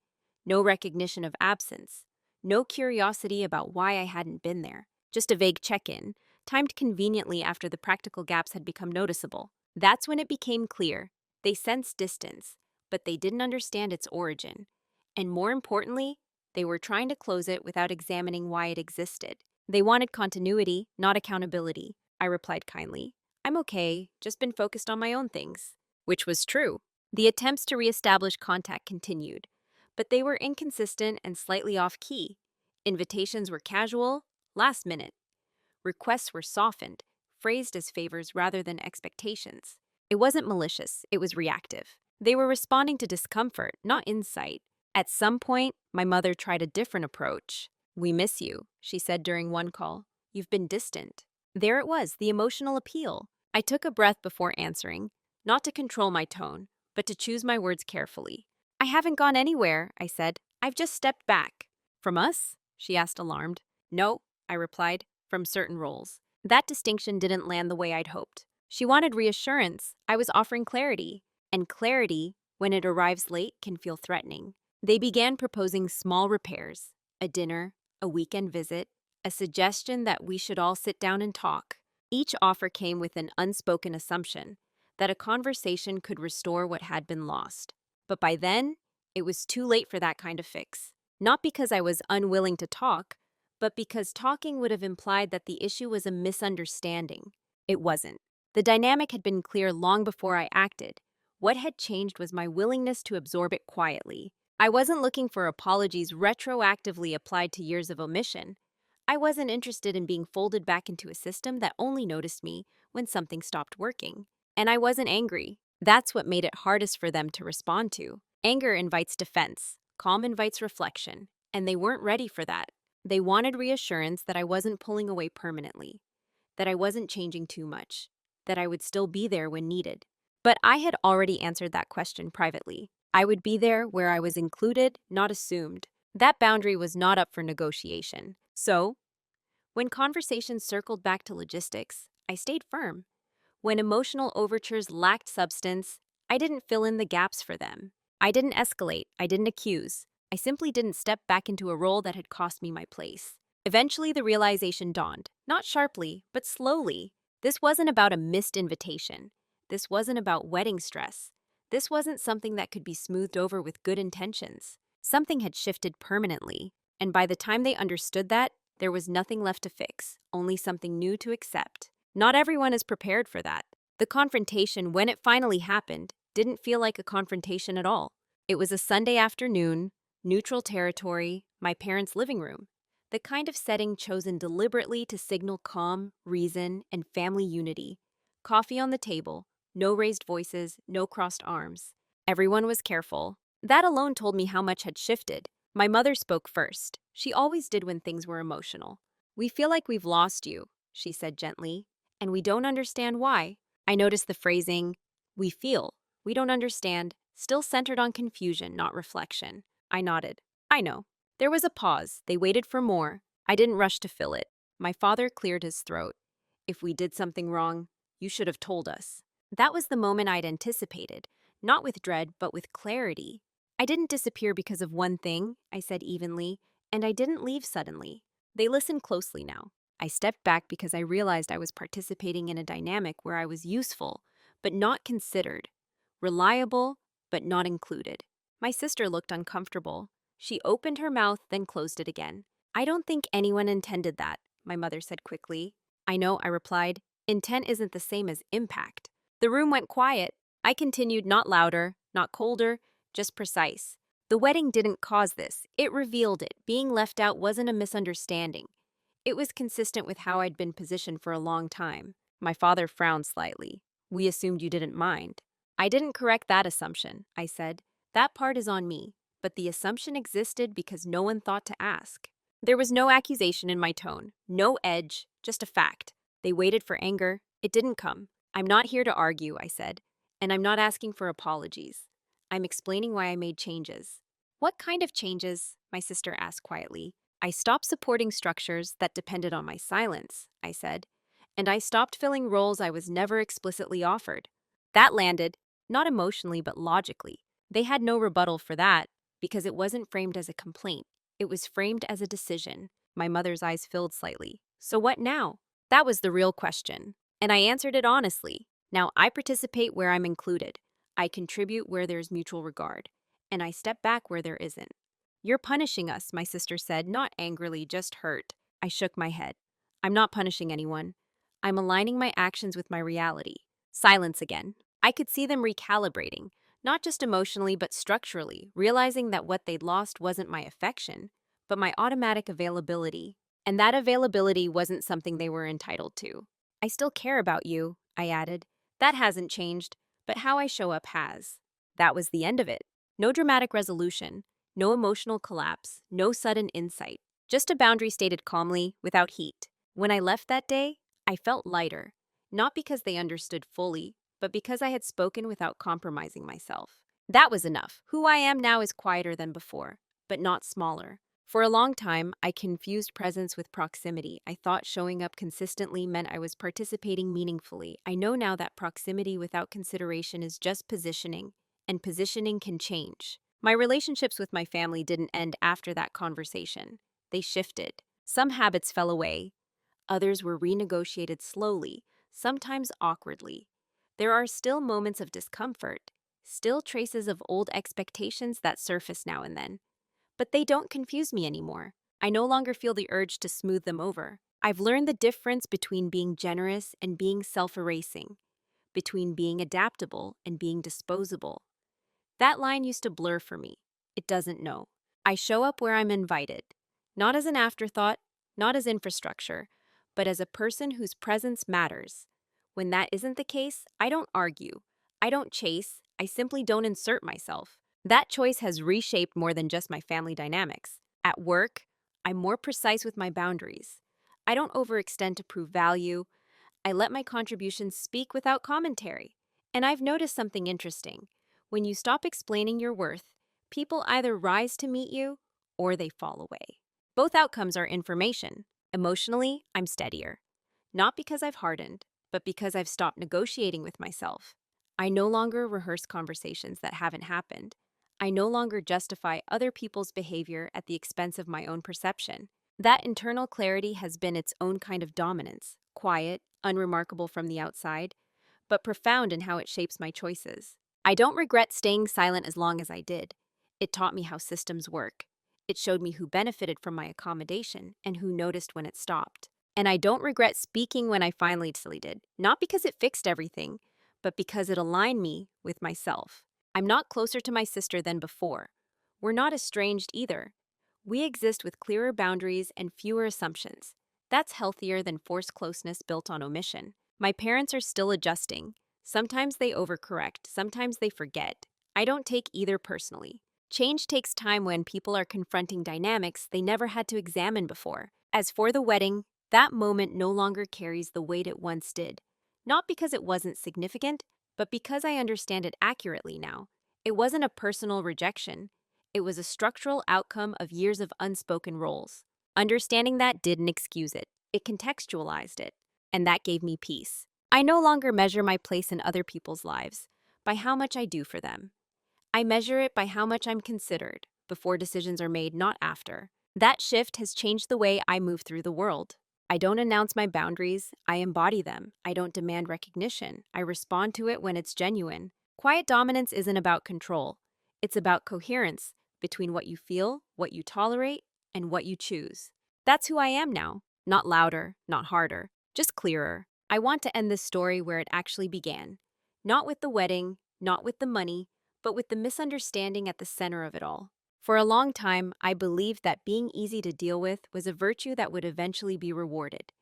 no recognition of absence, no curiosity about why I hadn't been there, just a vague check-in, timed conveniently after the practical gaps had become noticeable. That's when it became clear. They sensed distance, but they didn't understand its origin. And more importantly, they were trying to close it without examining why it existed. They wanted continuity, not accountability. I replied kindly, "I'm okay, just been focused on my own things." Which was true. The attempts to reestablish contact continued, but they were inconsistent and slightly off-key. Invitations were casual, last minute. Requests were softened, phrased as favors rather than expectations. It wasn't malicious, it was reactive. They were responding to discomfort, not insight. At some point, my mother tried a different approach. "We miss you," she said during one call. "You've been distant." There it was, the emotional appeal. I took a breath before answering, not to control my tone, but to choose my words carefully. "I haven't gone anywhere," I said. "I've just stepped back." "From us?" she asked, alarmed. "No," I replied, "from certain roles." That distinction didn't land the way I'd hoped. She wanted reassurance. I was offering clarity. And clarity, when it arrives late, can feel threatening. They began proposing small repairs, a dinner, a weekend visit, a suggestion that we should all sit down and talk. Each offer came with an unspoken assumption that a conversation could restore what had been lost. But by then, it was too late for that kind of fix. Not because I was unwilling to talk, but because talking would have implied that the issue was a misunderstanding. It wasn't. The dynamic had been clear long before I acted. What had changed was my willingness to absorb it quietly. I wasn't looking for apologies retroactively applied to years of omission. I wasn't interested in being folded back into a system that only noticed me when something stopped working. And I wasn't angry. That's what made it hardest for them to respond to. Anger invites defense. Calm invites reflection. And they weren't ready for that. They wanted reassurance that I wasn't pulling away permanently, that I wasn't changing too much, that I would still be there when needed. But I had already answered that question privately. I would be there where I was included, not assumed. That boundary was not up for negotiation. So, when conversations circled back to logistics, I stayed firm. When emotional overtures lacked substance, I didn't fill in the gaps for them. I didn't escalate, I didn't accuse. I simply didn't step back into a role that had cost me my place. Eventually, the realization dawned, not sharply, but slowly. This wasn't about a missed invitation. This wasn't about wedding stress. This wasn't something that could be smoothed over with good intentions. Something had shifted permanently, and by the time they understood that, there was nothing left to fix, only something new to accept. Not everyone is prepared for that. The confrontation, when it finally happened, didn't feel like a confrontation at all. It was a Sunday afternoon, neutral territory, my parents' living room. The kind of setting chosen deliberately to signal calm, reason, and family unity. Coffee on the table, no raised voices, no crossed arms. Everyone was careful. That alone told me how much had shifted. My mother spoke first. She always did when things were emotional. "We feel like we've lost you," she said gently, "and we don't understand why." I noticed the phrasing, "we feel, we don't understand," still centered on confusion, not reflection. I nodded. "I know." There was a pause. They waited for more. I didn't rush to fill it. My father cleared his throat. "If we did something wrong, you should have told us." That was the moment I'd anticipated, not with dread, but with clarity. "I didn't disappear because of one thing," I said evenly, "and I didn't leave suddenly." They listened closely now. I stepped back because I realized I was participating in a dynamic where I was useful, but not considered, reliable, but not included. My sister looked uncomfortable. She opened her mouth, then closed it again. "I don't think anyone intended that," my mother said quickly. "I know," I replied. "Intent isn't the same as impact." The room went quiet. I continued, not louder, not colder, just precise. The wedding didn't cause this. It revealed it. Being left out wasn't a misunderstanding. It was consistent with how I'd been positioned for a long time. My father frowned slightly. "We assumed you didn't mind." "I didn't correct that assumption," I said. "That part is on me. But the assumption existed because no one thought to ask." There was no accusation in my tone, no edge, just a fact. They waited for anger. It didn't come. "I'm not here to argue," I said, "and I'm not asking for apologies. I'm explaining why I made changes." "What kind of changes?" my sister asked quietly. "I stopped supporting structures that depended on my silence," I said, "and I stopped filling roles I was never explicitly offered." That landed, not emotionally but logically. They had no rebuttal for that, because it wasn't framed as a complaint. It was framed as a decision. My mother's eyes filled slightly. "So what now?" That was the real question. And I answered it honestly. "Now I participate where I'm included. I contribute where there's mutual regard. And I step back where there isn't." "You're punishing us," my sister said, not angrily, just hurt. I shook my head. "I'm not punishing anyone. I'm aligning my actions with my reality." Silence again. I could see them recalibrating. Not just emotionally, but structurally, realizing that what they'd lost wasn't my affection, but my automatic availability. And that availability wasn't something they were entitled to. "I still care about you," I added. "That hasn't changed, but how I show up has." That was the end of it. No dramatic resolution, no emotional collapse, no sudden insight. Just a boundary stated calmly, without heat. When I left that day, I felt lighter. Not because they understood fully, but because I had spoken without compromising myself. That was enough. Who I am now is quieter than before, but not smaller. For a long time, I confused presence with proximity. I thought showing up consistently meant I was participating meaningfully. I know now that proximity without consideration is just positioning, and positioning can change. My relationships with my family didn't end after that conversation. They shifted. Some habits fell away. Others were renegotiated slowly, sometimes awkwardly. There are still moments of discomfort, still traces of old expectations that surface now and then. But they don't confuse me anymore. I no longer feel the urge to smooth them over. I've learned the difference between being generous and being self-erasing, between being adaptable and being disposable. That line used to blur for me. It doesn't know. I show up where I'm invited, not as an afterthought, not as infrastructure, but as a person whose presence matters. When that isn't the case, I don't argue. I don't chase. I simply don't insert myself. That choice has reshaped more than just my family dynamics. At work, I'm more precise with my boundaries. I don't overextend to prove value. I let my contributions speak without commentary. And I've noticed something interesting. When you stop explaining your worth, people either rise to meet you or they fall away. Both outcomes are information. Emotionally, I'm steadier. Not because I've hardened, but because I've stopped negotiating with myself. I no longer rehearse conversations that haven't happened. I no longer justify other people's behavior at the expense of my own perception. That internal clarity has been its own kind of dominance, quiet, unremarkable from the outside, but profound in how it shapes my choices. I don't regret staying silent as long as I did. It taught me how systems work. It showed me who benefited from my accommodation and who noticed when it stopped. And I don't regret speaking when I finally did, not because it fixed everything, but because it aligned me with myself. I'm not closer to my sister than before. We're not estranged either. We exist with clearer boundaries and fewer assumptions. That's healthier than forced closeness built on omission. My parents are still adjusting. Sometimes they overcorrect, sometimes they forget. I don't take either personally. Change takes time when people are confronting dynamics they never had to examine before. As for the wedding, that moment no longer carries the weight it once did. Not because it wasn't significant, but because I understand it accurately now. It wasn't a personal rejection. It was a structural outcome of years of unspoken roles. Understanding that didn't excuse it. It contextualized it. And that gave me peace. I no longer measure my place in other people's lives by how much I do for them. I measure it by how much I'm considered before decisions are made, not after. That shift has changed the way I move through the world. I don't announce my boundaries, I embody them. I don't demand recognition, I respond to it when it's genuine. Quiet dominance isn't about control, it's about coherence between what you feel, what you tolerate, and what you choose. That's who I am now. Not louder, not harder, just clearer. I want to end this story where it actually began. Not with the wedding, not with the money, but with the misunderstanding at the center of it all. For a long time, I believed that being easy to deal with was a virtue that would eventually be rewarded.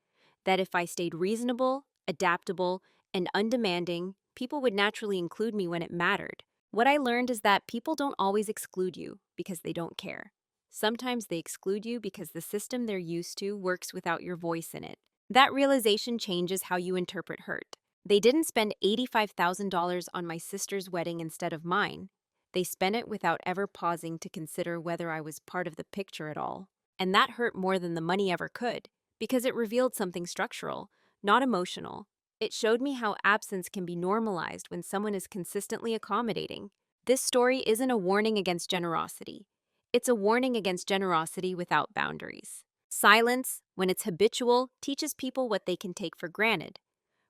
That if I stayed reasonable, adaptable, and undemanding, people would naturally include me when it mattered. What I learned is that people don't always exclude you because they don't care. Sometimes they exclude you because the system they're used to works without your voice in it. That realization changes how you interpret hurt. They didn't spend $85,000 on my sister's wedding instead of mine. They spent it without ever pausing to consider whether I was part of the picture at all. And that hurt more than the money ever could, because it revealed something structural, not emotional. It showed me how absence can be normalized when someone is consistently accommodating. This story isn't a warning against generosity. It's a warning against generosity without boundaries. Silence, when it's habitual, teaches people what they can take for granted.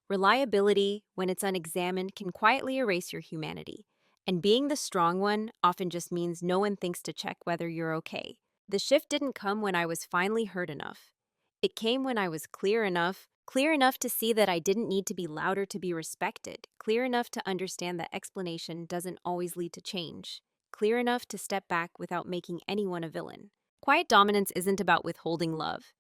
Reliability, when it's unexamined, can quietly erase your humanity. And being the strong one often just means no one thinks to check whether you're okay. The shift didn't come when I was finally hurt enough. It came when I was clear enough to see that I didn't need to be louder to be respected, clear enough to understand that explanation doesn't always lead to change, clear enough to step back without making anyone a villain. Quiet dominance isn't about withholding love.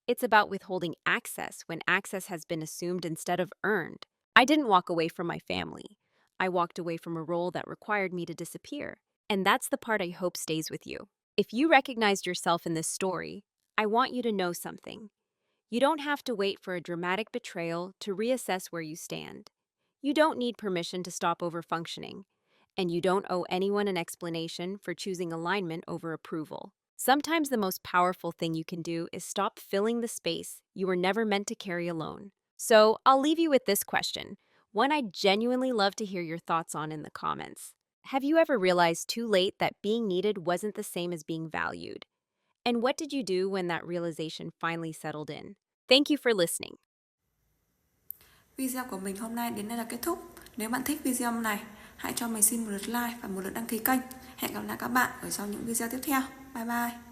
It's about withholding access when access has been assumed instead of earned. I didn't walk away from my family. I walked away from a role that required me to disappear. And that's the part I hope stays with you. If you recognized yourself in this story, I want you to know something. You don't have to wait for a dramatic betrayal to reassess where you stand. You don't need permission to stop overfunctioning. And you don't owe anyone an explanation for choosing alignment over approval. Sometimes the most powerful thing you can do is stop filling the space you were never meant to carry alone. So I'll leave you with this question, one I'd genuinely love to hear your thoughts on in the comments. Have you ever realized too late that being needed wasn't the same as being valued? And what did you do when that realization finally settled in? Thank you for listening. Video của mình hôm nay đến đây là kết thúc. Nếu bạn thích video này, hãy cho mình xin một lượt like và một lượt đăng ký kênh. Hẹn gặp lại các bạn ở trong những video tiếp theo. Bye bye.